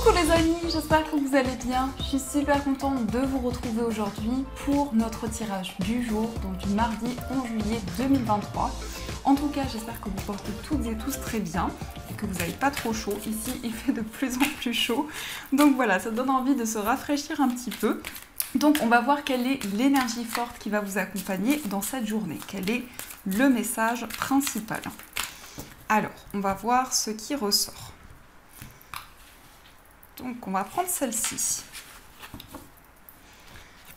Coucou les amis, j'espère que vous allez bien. Je suis super contente de vous retrouver aujourd'hui pour notre tirage du jour, donc du mardi 11 juillet 2023. En tout cas, j'espère que vous portez toutes et tous très bien et que vous n'avez pas trop chaud. Ici, il fait de plus en plus chaud. Donc voilà, ça donne envie de se rafraîchir un petit peu. Donc on va voir quelle est l'énergie forte qui va vous accompagner dans cette journée. Quel est le message principal. Alors, on va voir ce qui ressort. Donc on va prendre celle-ci.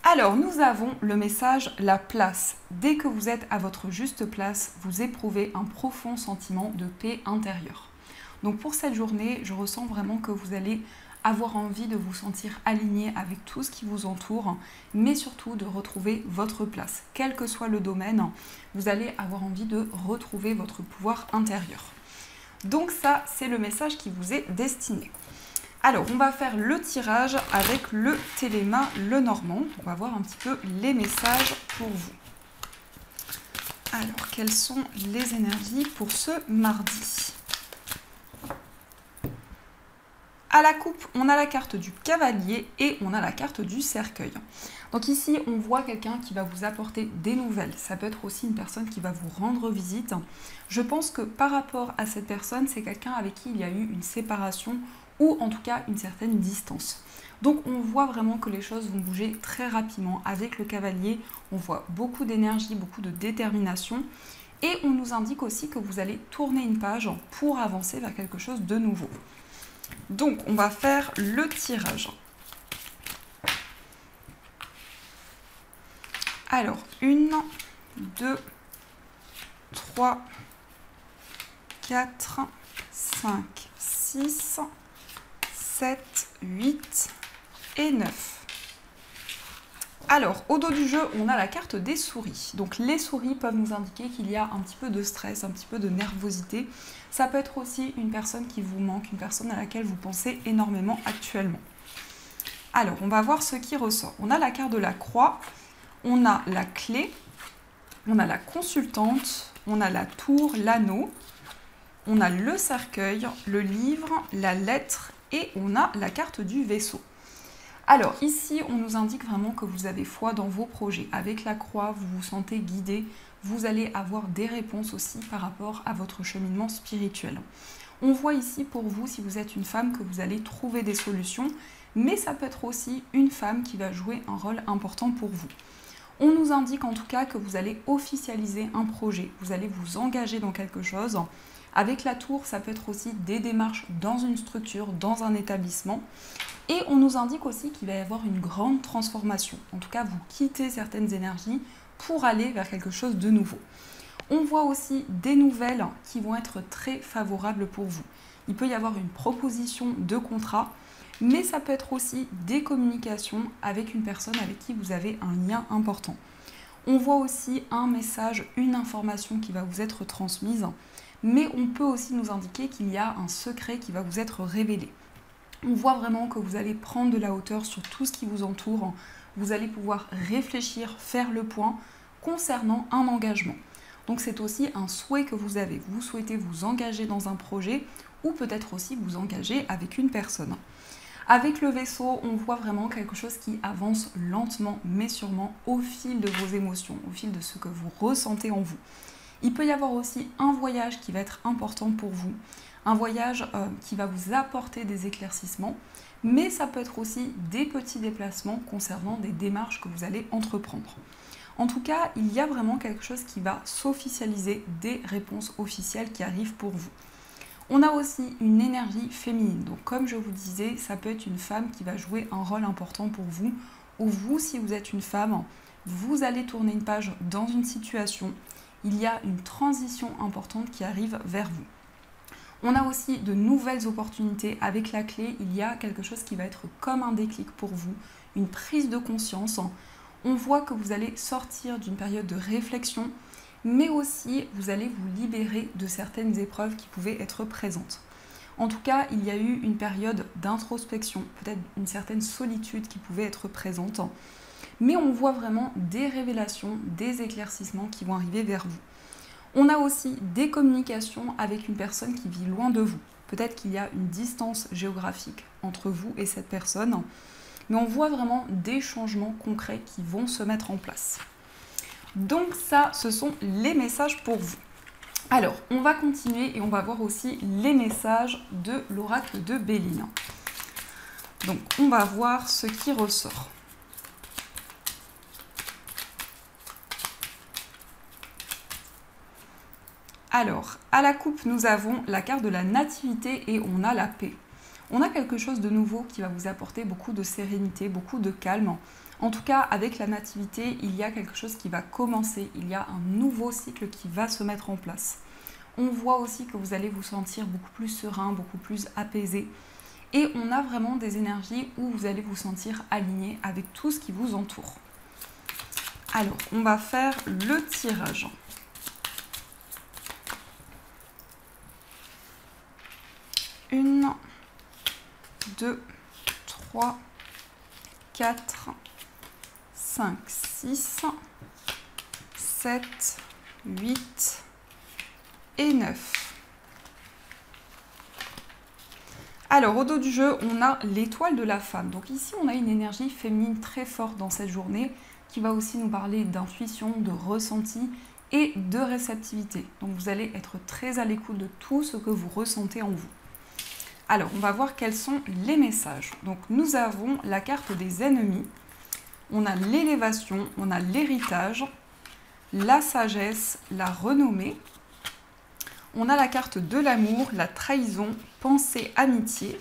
Alors, nous avons le message la place. Dès que vous êtes à votre juste place, vous éprouvez un profond sentiment de paix intérieure. Donc pour cette journée, je ressens vraiment que vous allez avoir envie de vous sentir aligné avec tout ce qui vous entoure, mais surtout de retrouver votre place. Quel que soit le domaine, vous allez avoir envie de retrouver votre pouvoir intérieur. Donc ça, c'est le message qui vous est destiné. Alors, on va faire le tirage avec le Téléma Lenormand. On va voir un petit peu les messages pour vous. Alors, quelles sont les énergies pour ce mardi ? À la coupe, on a la carte du cavalier et on a la carte du cercueil. Donc ici, on voit quelqu'un qui va vous apporter des nouvelles. Ça peut être aussi une personne qui va vous rendre visite. Je pense que par rapport à cette personne, c'est quelqu'un avec qui il y a eu une séparation ou en tout cas une certaine distance. Donc on voit vraiment que les choses vont bouger très rapidement. Avec le cavalier, on voit beaucoup d'énergie, beaucoup de détermination. Et on nous indique aussi que vous allez tourner une page pour avancer vers quelque chose de nouveau. Donc, on va faire le tirage. Alors, 1, 2, 3, 4, 5, 6, 7, 8 et 9. Alors, au dos du jeu, on a la carte des souris. Donc, les souris peuvent nous indiquer qu'il y a un petit peu de stress, un petit peu de nervosité. Ça peut être aussi une personne qui vous manque, une personne à laquelle vous pensez énormément actuellement. Alors, on va voir ce qui ressort. On a la carte de la croix, on a la clé, on a la consultante, on a la tour, l'anneau, on a le cercueil, le livre, la lettre et on a la carte du vaisseau. Alors ici, on nous indique vraiment que vous avez foi dans vos projets. Avec la croix, vous vous sentez guidé. Vous allez avoir des réponses aussi par rapport à votre cheminement spirituel. On voit ici pour vous, si vous êtes une femme, que vous allez trouver des solutions, mais ça peut être aussi une femme qui va jouer un rôle important pour vous. On nous indique en tout cas que vous allez officialiser un projet, vous allez vous engager dans quelque chose. Avec la tour, ça peut être aussi des démarches dans une structure, dans un établissement. Et on nous indique aussi qu'il va y avoir une grande transformation. En tout cas, vous quittez certaines énergies pour aller vers quelque chose de nouveau. On voit aussi des nouvelles qui vont être très favorables pour vous. Il peut y avoir une proposition de contrat, mais ça peut être aussi des communications avec une personne avec qui vous avez un lien important. On voit aussi un message, une information qui va vous être transmise, mais on peut aussi nous indiquer qu'il y a un secret qui va vous être révélé. On voit vraiment que vous allez prendre de la hauteur sur tout ce qui vous entoure. Vous allez pouvoir réfléchir, faire le point concernant un engagement. Donc c'est aussi un souhait que vous avez. Vous souhaitez vous engager dans un projet ou peut-être aussi vous engager avec une personne. Avec le vaisseau, on voit vraiment quelque chose qui avance lentement mais sûrement au fil de vos émotions, au fil de ce que vous ressentez en vous. Il peut y avoir aussi un voyage qui va être important pour vous. Un voyage qui va vous apporter des éclaircissements, mais ça peut être aussi des petits déplacements concernant des démarches que vous allez entreprendre. En tout cas, il y a vraiment quelque chose qui va s'officialiser, des réponses officielles qui arrivent pour vous. On a aussi une énergie féminine, donc comme je vous disais, ça peut être une femme qui va jouer un rôle important pour vous, ou vous, si vous êtes une femme, vous allez tourner une page dans une situation, il y a une transition importante qui arrive vers vous. On a aussi de nouvelles opportunités. Avec la clé, il y a quelque chose qui va être comme un déclic pour vous, une prise de conscience. On voit que vous allez sortir d'une période de réflexion, mais aussi vous allez vous libérer de certaines épreuves qui pouvaient être présentes. En tout cas, il y a eu une période d'introspection, peut-être une certaine solitude qui pouvait être présente, mais on voit vraiment des révélations, des éclaircissements qui vont arriver vers vous. On a aussi des communications avec une personne qui vit loin de vous. Peut-être qu'il y a une distance géographique entre vous et cette personne. Mais on voit vraiment des changements concrets qui vont se mettre en place. Donc ça, ce sont les messages pour vous. Alors, on va continuer et on va voir aussi les messages de l'oracle de Béline. Donc, on va voir ce qui ressort. Alors, à la coupe, nous avons la carte de la nativité et on a la paix. On a quelque chose de nouveau qui va vous apporter beaucoup de sérénité, beaucoup de calme. En tout cas, avec la nativité, il y a quelque chose qui va commencer. Il y a un nouveau cycle qui va se mettre en place. On voit aussi que vous allez vous sentir beaucoup plus serein, beaucoup plus apaisé. Et on a vraiment des énergies où vous allez vous sentir aligné avec tout ce qui vous entoure. Alors, on va faire le tirage. Une, 2, 3, 4, 5, 6, 7, 8 et 9. Alors, au dos du jeu, on a l'étoile de la femme. Donc ici, on a une énergie féminine très forte dans cette journée qui va aussi nous parler d'intuition, de ressenti et de réceptivité. Donc vous allez être très à l'écoute de tout ce que vous ressentez en vous. Alors, on va voir quels sont les messages. Donc, nous avons la carte des ennemis, on a l'élévation, on a l'héritage, la sagesse, la renommée, on a la carte de l'amour, la trahison, pensée, amitié,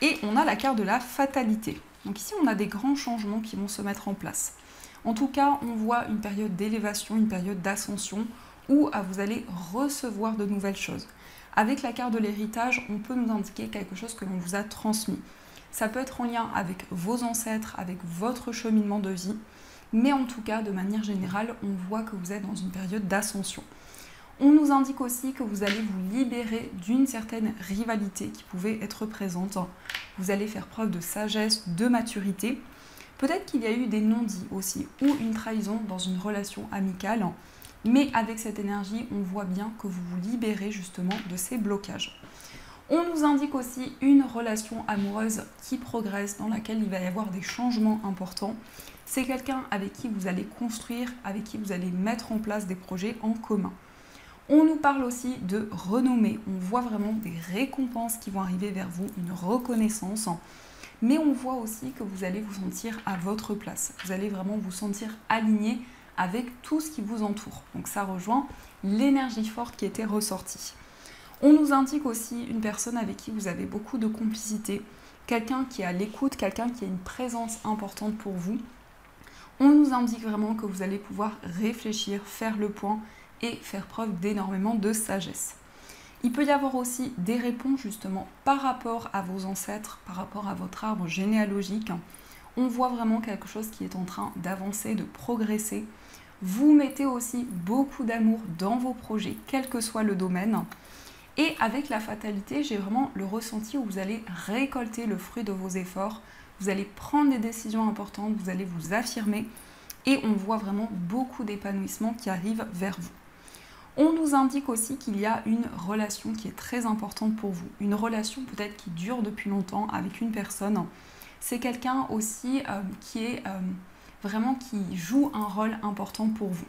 et on a la carte de la fatalité. Donc ici, on a des grands changements qui vont se mettre en place. En tout cas, on voit une période d'élévation, une période d'ascension, où vous allez recevoir de nouvelles choses. Avec la carte de l'héritage, on peut nous indiquer quelque chose que l'on vous a transmis. Ça peut être en lien avec vos ancêtres, avec votre cheminement de vie, mais en tout cas, de manière générale, on voit que vous êtes dans une période d'ascension. On nous indique aussi que vous allez vous libérer d'une certaine rivalité qui pouvait être présente. Vous allez faire preuve de sagesse, de maturité. Peut-être qu'il y a eu des non-dits aussi, ou une trahison dans une relation amicale. Mais avec cette énergie, on voit bien que vous vous libérez justement de ces blocages. On nous indique aussi une relation amoureuse qui progresse, dans laquelle il va y avoir des changements importants. C'est quelqu'un avec qui vous allez construire, avec qui vous allez mettre en place des projets en commun. On nous parle aussi de renommée. On voit vraiment des récompenses qui vont arriver vers vous, une reconnaissance. Mais on voit aussi que vous allez vous sentir à votre place. Vous allez vraiment vous sentir aligné avec tout ce qui vous entoure. Donc ça rejoint l'énergie forte qui était ressortie. On nous indique aussi une personne avec qui vous avez beaucoup de complicité, quelqu'un qui est à l'écoute, quelqu'un qui a une présence importante pour vous. On nous indique vraiment que vous allez pouvoir réfléchir, faire le point et faire preuve d'énormément de sagesse. Il peut y avoir aussi des réponses justement par rapport à vos ancêtres, par rapport à votre arbre généalogique. On voit vraiment quelque chose qui est en train d'avancer, de progresser. Vous mettez aussi beaucoup d'amour dans vos projets, quel que soit le domaine. Et avec la fatalité, j'ai vraiment le ressenti où vous allez récolter le fruit de vos efforts. Vous allez prendre des décisions importantes, vous allez vous affirmer. Et on voit vraiment beaucoup d'épanouissement qui arrive vers vous. On nous indique aussi qu'il y a une relation qui est très importante pour vous. Une relation peut-être qui dure depuis longtemps avec une personne. C'est quelqu'un aussi qui joue un rôle important pour vous.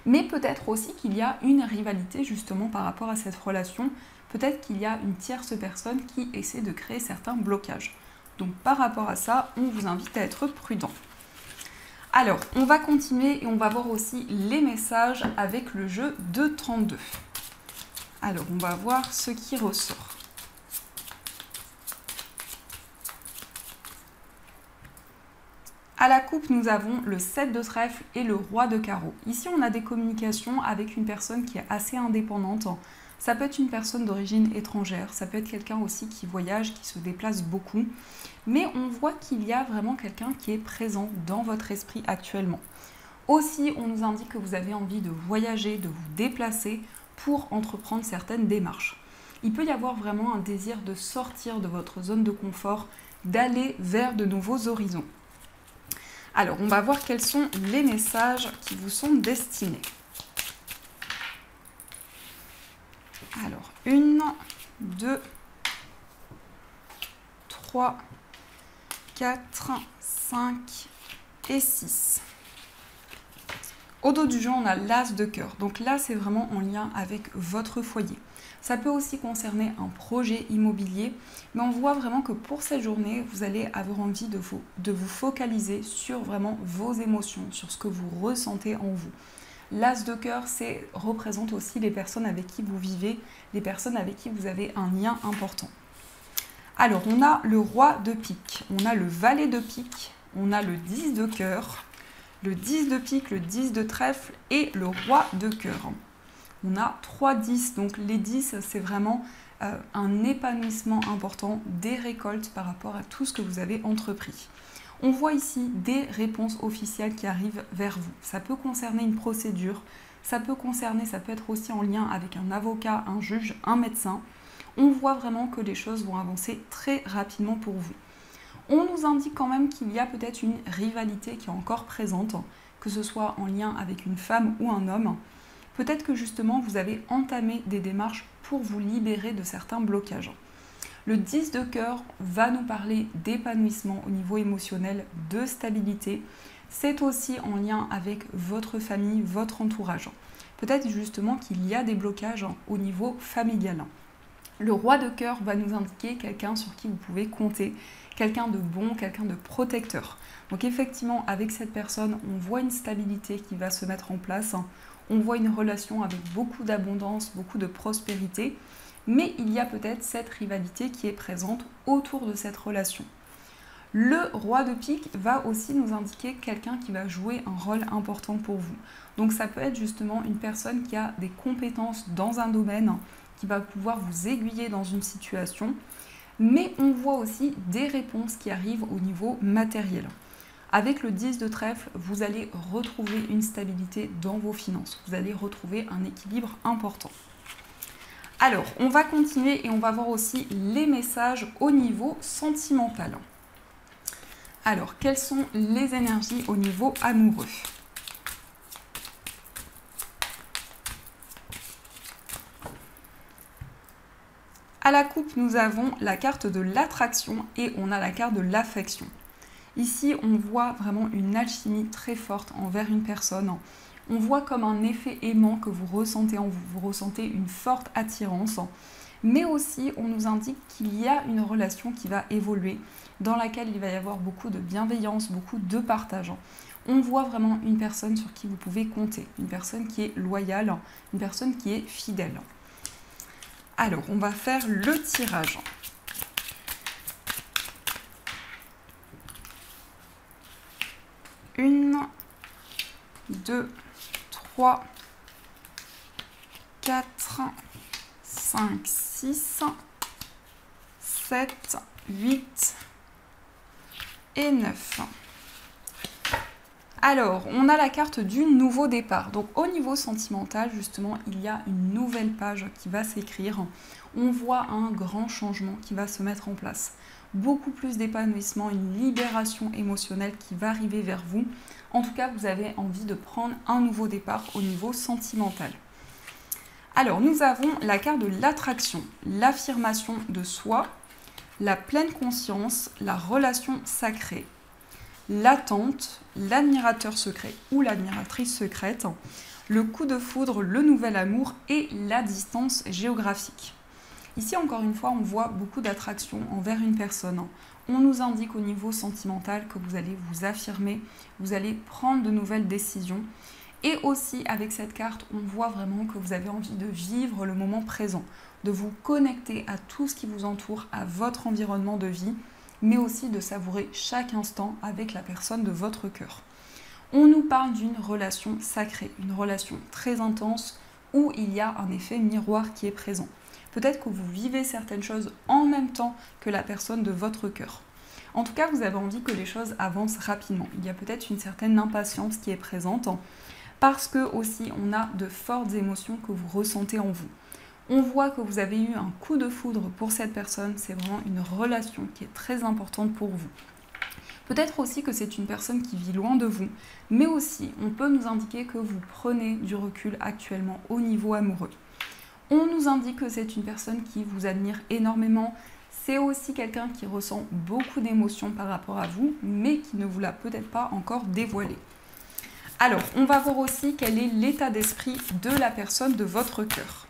Mais peut-être aussi qu'il y a une rivalité justement par rapport à cette relation. Peut-être qu'il y a une tierce personne qui essaie de créer certains blocages. Donc par rapport à ça, on vous invite à être prudent. Alors, on va continuer et on va voir aussi les messages avec le jeu de 32. Alors, on va voir ce qui ressort. À la coupe, nous avons le 7 de trèfle et le roi de carreau. Ici, on a des communications avec une personne qui est assez indépendante. Ça peut être une personne d'origine étrangère, ça peut être quelqu'un aussi qui voyage, qui se déplace beaucoup. Mais on voit qu'il y a vraiment quelqu'un qui est présent dans votre esprit actuellement. Aussi, on nous indique que vous avez envie de voyager, de vous déplacer pour entreprendre certaines démarches. Il peut y avoir vraiment un désir de sortir de votre zone de confort, d'aller vers de nouveaux horizons. Alors, on va voir quels sont les messages qui vous sont destinés. Alors, 1, 2, 3, 4, 5 et 6. Au dos du jeu, on a l'as de cœur. Donc là, c'est vraiment en lien avec votre foyer. Ça peut aussi concerner un projet immobilier, mais on voit vraiment que pour cette journée, vous allez avoir envie de vous focaliser sur vraiment vos émotions, sur ce que vous ressentez en vous. L'as de cœur, représente aussi les personnes avec qui vous vivez, les personnes avec qui vous avez un lien important. Alors, on a le roi de pique, on a le valet de pique, on a le 10 de cœur, le 10 de pique, le 10 de trèfle et le roi de cœur. On a 3 10, donc les 10, c'est vraiment un épanouissement important des récoltes par rapport à tout ce que vous avez entrepris. On voit ici des réponses officielles qui arrivent vers vous. Ça peut concerner une procédure, ça peut être aussi en lien avec un avocat, un juge, un médecin. On voit vraiment que les choses vont avancer très rapidement pour vous. On nous indique quand même qu'il y a peut-être une rivalité qui est encore présente, que ce soit en lien avec une femme ou un homme. Peut-être que justement vous avez entamé des démarches pour vous libérer de certains blocages. Le 10 de cœur va nous parler d'épanouissement au niveau émotionnel, de stabilité. C'est aussi en lien avec votre famille, votre entourage. Peut-être justement qu'il y a des blocages au niveau familial. Le roi de cœur va nous indiquer quelqu'un sur qui vous pouvez compter, quelqu'un de bon, quelqu'un de protecteur. Donc effectivement, avec cette personne, on voit une stabilité qui va se mettre en place. On voit une relation avec beaucoup d'abondance, beaucoup de prospérité. Mais il y a peut-être cette rivalité qui est présente autour de cette relation. Le roi de pique va aussi nous indiquer quelqu'un qui va jouer un rôle important pour vous. Donc ça peut être justement une personne qui a des compétences dans un domaine, qui va pouvoir vous aiguiller dans une situation. Mais on voit aussi des réponses qui arrivent au niveau matériel. Avec le 10 de trèfle, vous allez retrouver une stabilité dans vos finances. Vous allez retrouver un équilibre important. Alors, on va continuer et on va voir aussi les messages au niveau sentimental. Alors, quelles sont les énergies au niveau amoureux ? À la coupe, nous avons la carte de l'attraction et on a la carte de l'affection. Ici, on voit vraiment une alchimie très forte envers une personne. On voit comme un effet aimant que vous ressentez en vous. Vous ressentez une forte attirance. Mais aussi, on nous indique qu'il y a une relation qui va évoluer, dans laquelle il va y avoir beaucoup de bienveillance, beaucoup de partage. On voit vraiment une personne sur qui vous pouvez compter. Une personne qui est loyale, une personne qui est fidèle. Alors, on va faire le tirage. Une, 2, 3, 4, 5, 6, 7, 8 et 9. Alors, on a la carte du nouveau départ. Donc, au niveau sentimental, justement, il y a une nouvelle page qui va s'écrire. On voit un grand changement qui va se mettre en place. Beaucoup plus d'épanouissement, une libération émotionnelle qui va arriver vers vous. En tout cas, vous avez envie de prendre un nouveau départ au niveau sentimental. Alors, nous avons la carte de l'attraction, l'affirmation de soi, la pleine conscience, la relation sacrée, l'attente, l'admirateur secret ou l'admiratrice secrète, le coup de foudre, le nouvel amour et la distance géographique. Ici, encore une fois, on voit beaucoup d'attraction envers une personne. On nous indique au niveau sentimental que vous allez vous affirmer, vous allez prendre de nouvelles décisions. Et aussi, avec cette carte, on voit vraiment que vous avez envie de vivre le moment présent, de vous connecter à tout ce qui vous entoure, à votre environnement de vie, mais aussi de savourer chaque instant avec la personne de votre cœur. On nous parle d'une relation sacrée, une relation très intense où il y a un effet miroir qui est présent. Peut-être que vous vivez certaines choses en même temps que la personne de votre cœur. En tout cas, vous avez envie que les choses avancent rapidement. Il y a peut-être une certaine impatience qui est présente parce que aussi on a de fortes émotions que vous ressentez en vous. On voit que vous avez eu un coup de foudre pour cette personne, c'est vraiment une relation qui est très importante pour vous. Peut-être aussi que c'est une personne qui vit loin de vous, mais aussi on peut nous indiquer que vous prenez du recul actuellement au niveau amoureux. On nous indique que c'est une personne qui vous admire énormément, C'est aussi quelqu'un qui ressent beaucoup d'émotions par rapport à vous, mais qui ne vous l'a peut-être pas encore dévoilé. Alors, on va voir aussi quel est l'état d'esprit de la personne de votre cœur.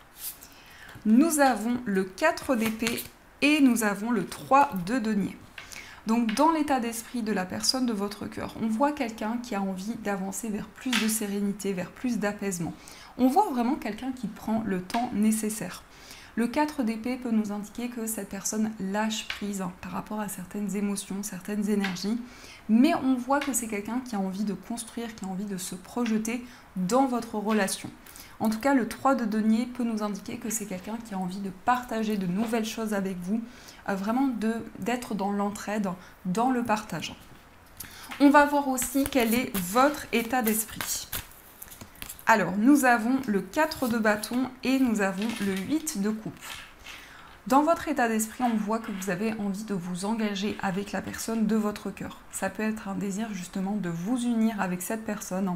Nous avons le 4 d'épée et nous avons le 3 de denier. Donc, dans l'état d'esprit de la personne de votre cœur, on voit quelqu'un qui a envie d'avancer vers plus de sérénité, vers plus d'apaisement. On voit vraiment quelqu'un qui prend le temps nécessaire. Le 4 d'épée peut nous indiquer que cette personne lâche prise par rapport à certaines émotions, certaines énergies, mais on voit que c'est quelqu'un qui a envie de construire, qui a envie de se projeter dans votre relation. En tout cas, le 3 de denier peut nous indiquer que c'est quelqu'un qui a envie de partager de nouvelles choses avec vous, vraiment d'être dans l'entraide, dans le partage. On va voir aussi quel est votre état d'esprit. Alors, nous avons le 4 de bâton et nous avons le 8 de coupe. Dans votre état d'esprit, on voit que vous avez envie de vous engager avec la personne de votre cœur. Ça peut être un désir justement de vous unir avec cette personne.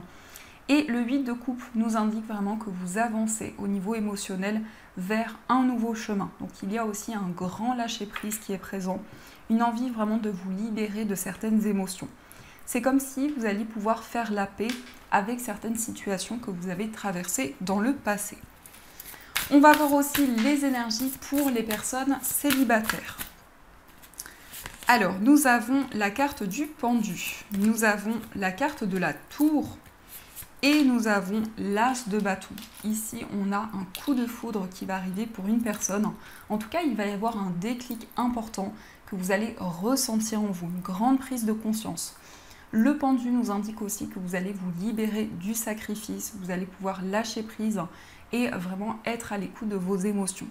Et le 8 de coupe nous indique vraiment que vous avancez au niveau émotionnel vers un nouveau chemin. Donc il y a aussi un grand lâcher-prise qui est présent, une envie vraiment de vous libérer de certaines émotions. C'est comme si vous alliez pouvoir faire la paix avec certaines situations que vous avez traversées dans le passé. On va voir aussi les énergies pour les personnes célibataires. Alors, nous avons la carte du pendu, nous avons la carte de la tour et nous avons l'as de bâton. Ici, on a un coup de foudre qui va arriver pour une personne. En tout cas, il va y avoir un déclic important que vous allez ressentir en vous, une grande prise de conscience. Le pendu nous indique aussi que vous allez vous libérer du sacrifice, vous allez pouvoir lâcher prise et vraiment être à l'écoute de vos émotions.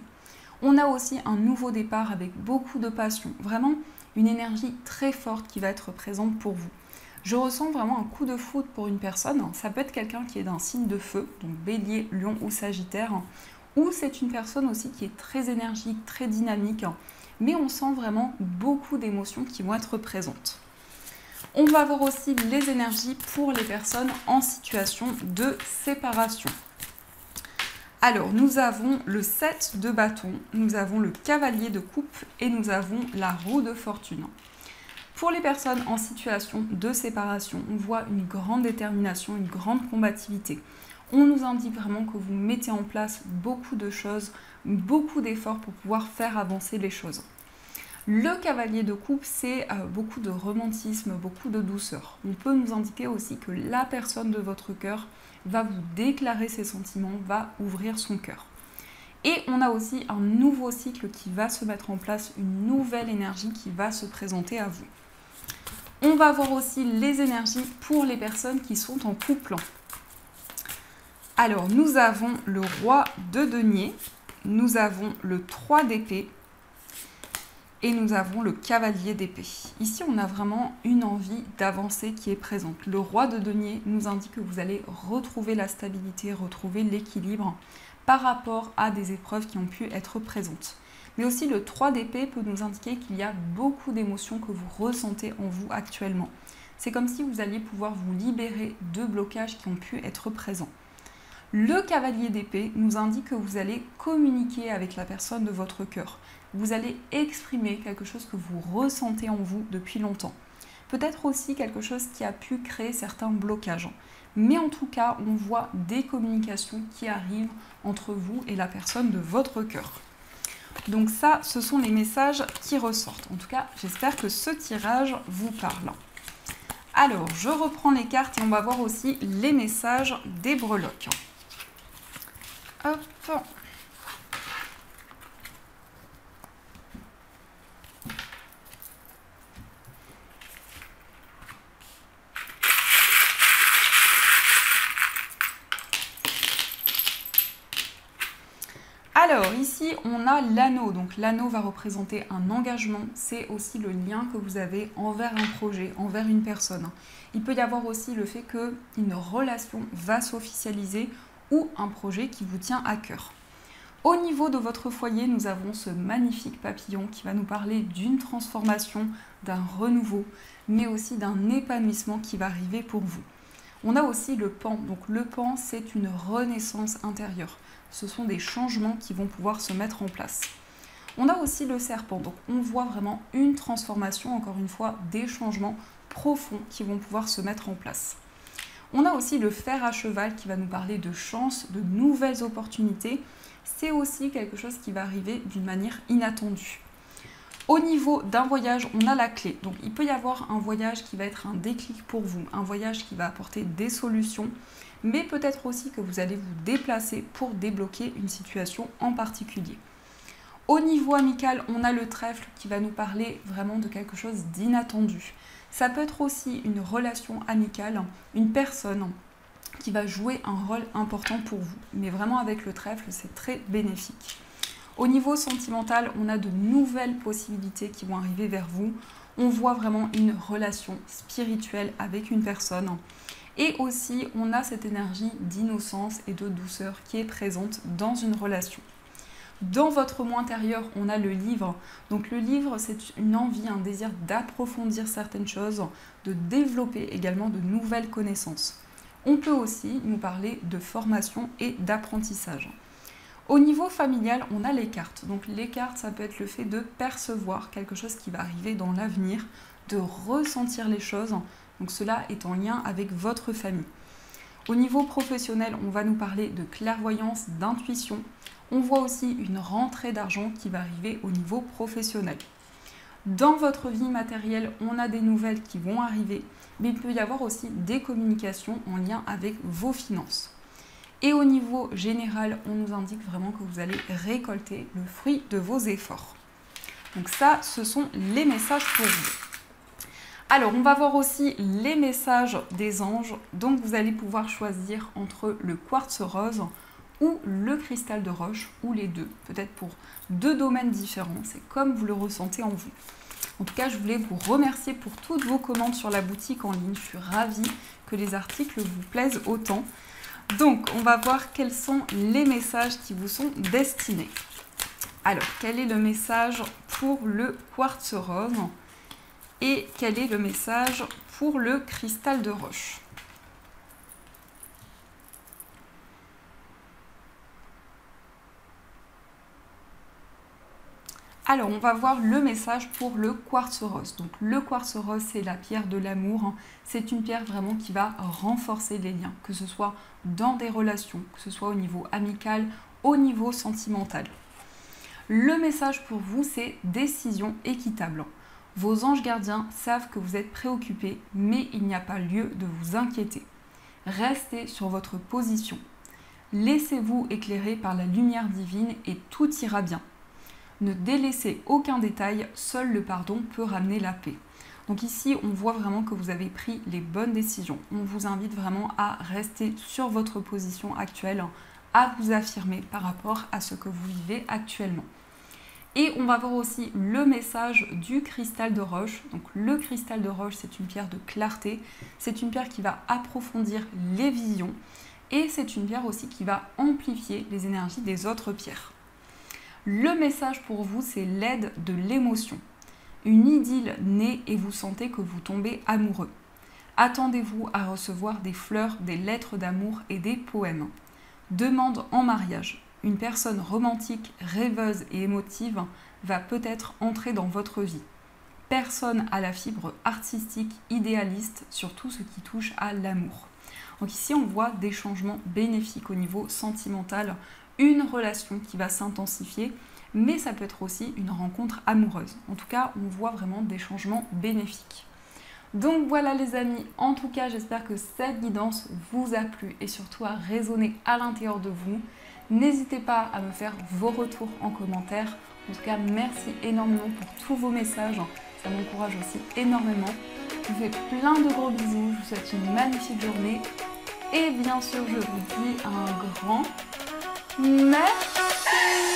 On a aussi un nouveau départ avec beaucoup de passion, vraiment une énergie très forte qui va être présente pour vous. Je ressens vraiment un coup de foudre pour une personne, ça peut être quelqu'un qui est d'un signe de feu, donc bélier, lion ou sagittaire, ou c'est une personne aussi qui est très énergique, très dynamique, mais on sent vraiment beaucoup d'émotions qui vont être présentes. On va voir aussi les énergies pour les personnes en situation de séparation. Alors, nous avons le 7 de bâton, nous avons le cavalier de coupe et nous avons la roue de fortune. Pour les personnes en situation de séparation, on voit une grande détermination, une grande combativité. On nous indique vraiment que vous mettez en place beaucoup de choses, beaucoup d'efforts pour pouvoir faire avancer les choses. Le cavalier de coupe, c'est beaucoup de romantisme, beaucoup de douceur. On peut nous indiquer aussi que la personne de votre cœur va vous déclarer ses sentiments, va ouvrir son cœur. Et on a aussi un nouveau cycle qui va se mettre en place, une nouvelle énergie qui va se présenter à vous. On va voir aussi les énergies pour les personnes qui sont en couple. Alors, nous avons le roi de denier, nous avons le 3 d'épée, et nous avons le cavalier d'épée. Ici, on a vraiment une envie d'avancer qui est présente. Le roi de denier nous indique que vous allez retrouver la stabilité, retrouver l'équilibre par rapport à des épreuves qui ont pu être présentes. Mais aussi le 3 d'épée peut nous indiquer qu'il y a beaucoup d'émotions que vous ressentez en vous actuellement. C'est comme si vous alliez pouvoir vous libérer de blocages qui ont pu être présents. Le cavalier d'épée nous indique que vous allez communiquer avec la personne de votre cœur. Vous allez exprimer quelque chose que vous ressentez en vous depuis longtemps. Peut-être aussi quelque chose qui a pu créer certains blocages. Mais en tout cas, on voit des communications qui arrivent entre vous et la personne de votre cœur. Donc ça, ce sont les messages qui ressortent. En tout cas, j'espère que ce tirage vous parle. Alors, je reprends les cartes et on va voir aussi les messages des breloques. Hop. Alors ici on a l'anneau, donc l'anneau va représenter un engagement, c'est aussi le lien que vous avez envers un projet, envers une personne. Il peut y avoir aussi le fait qu'une relation va s'officialiser ou un projet qui vous tient à cœur. Au niveau de votre foyer, nous avons ce magnifique papillon qui va nous parler d'une transformation, d'un renouveau, mais aussi d'un épanouissement qui va arriver pour vous. On a aussi le pan, donc le pan c'est une renaissance intérieure. Ce sont des changements qui vont pouvoir se mettre en place. On a aussi le serpent, donc on voit vraiment une transformation, encore une fois, des changements profonds qui vont pouvoir se mettre en place. On a aussi le fer à cheval qui va nous parler de chance, de nouvelles opportunités. C'est aussi quelque chose qui va arriver d'une manière inattendue. Au niveau d'un voyage, on a la clé. Donc il peut y avoir un voyage qui va être un déclic pour vous, un voyage qui va apporter des solutions, mais peut-être aussi que vous allez vous déplacer pour débloquer une situation en particulier. Au niveau amical, on a le trèfle qui va nous parler vraiment de quelque chose d'inattendu. Ça peut être aussi une relation amicale, une personne qui va jouer un rôle important pour vous. Mais vraiment avec le trèfle, c'est très bénéfique. Au niveau sentimental, on a de nouvelles possibilités qui vont arriver vers vous. On voit vraiment une relation spirituelle avec une personne. Et aussi, on a cette énergie d'innocence et de douceur qui est présente dans une relation. Dans votre moi intérieur, on a le livre. Donc le livre, c'est une envie, un désir d'approfondir certaines choses, de développer également de nouvelles connaissances. On peut aussi nous parler de formation et d'apprentissage. Au niveau familial, on a les cartes. Donc les cartes, ça peut être le fait de percevoir quelque chose qui va arriver dans l'avenir, de ressentir les choses. Donc cela est en lien avec votre famille. Au niveau professionnel, on va nous parler de clairvoyance, d'intuition. On voit aussi une rentrée d'argent qui va arriver au niveau professionnel. Dans votre vie matérielle, on a des nouvelles qui vont arriver, mais il peut y avoir aussi des communications en lien avec vos finances. Et au niveau général, on nous indique vraiment que vous allez récolter le fruit de vos efforts. Donc ça, ce sont les messages pour vous. Alors, on va voir aussi les messages des anges. Donc, vous allez pouvoir choisir entre le quartz rose ou le cristal de roche, ou les deux, peut-être pour deux domaines différents, c'est comme vous le ressentez en vous. En tout cas, je voulais vous remercier pour toutes vos commandes sur la boutique en ligne, je suis ravie que les articles vous plaisent autant. Donc, on va voir quels sont les messages qui vous sont destinés. Alors, quel est le message pour le quartz rose et quel est le message pour le cristal de roche ? Alors, on va voir le message pour le quartz rose. Donc, le quartz rose, c'est la pierre de l'amour. C'est une pierre vraiment qui va renforcer les liens, que ce soit dans des relations, que ce soit au niveau amical, au niveau sentimental. Le message pour vous, c'est décision équitable. Vos anges gardiens savent que vous êtes préoccupés, mais il n'y a pas lieu de vous inquiéter. Restez sur votre position. Laissez-vous éclairer par la lumière divine et tout ira bien. Ne délaissez aucun détail, seul le pardon peut ramener la paix. Donc ici, on voit vraiment que vous avez pris les bonnes décisions. On vous invite vraiment à rester sur votre position actuelle, à vous affirmer par rapport à ce que vous vivez actuellement. Et on va voir aussi le message du cristal de roche. Donc le cristal de roche, c'est une pierre de clarté. C'est une pierre qui va approfondir les visions. Et c'est une pierre aussi qui va amplifier les énergies des autres pierres. Le message pour vous, c'est l'aide de l'émotion. Une idylle naît et vous sentez que vous tombez amoureux. Attendez-vous à recevoir des fleurs, des lettres d'amour et des poèmes. Demande en mariage. Une personne romantique, rêveuse et émotive va peut-être entrer dans votre vie. Personne à la fibre artistique, idéaliste sur tout ce qui touche à l'amour. Donc ici, on voit des changements bénéfiques au niveau sentimental, une relation qui va s'intensifier, mais ça peut être aussi une rencontre amoureuse. En tout cas, on voit vraiment des changements bénéfiques. Donc voilà les amis, en tout cas, j'espère que cette guidance vous a plu et surtout a résonné à l'intérieur de vous. N'hésitez pas à me faire vos retours en commentaire. En tout cas, merci énormément pour tous vos messages. Ça m'encourage aussi énormément. Je vous fais plein de gros bisous. Je vous souhaite une magnifique journée. Et bien sûr, je vous dis un grand merci.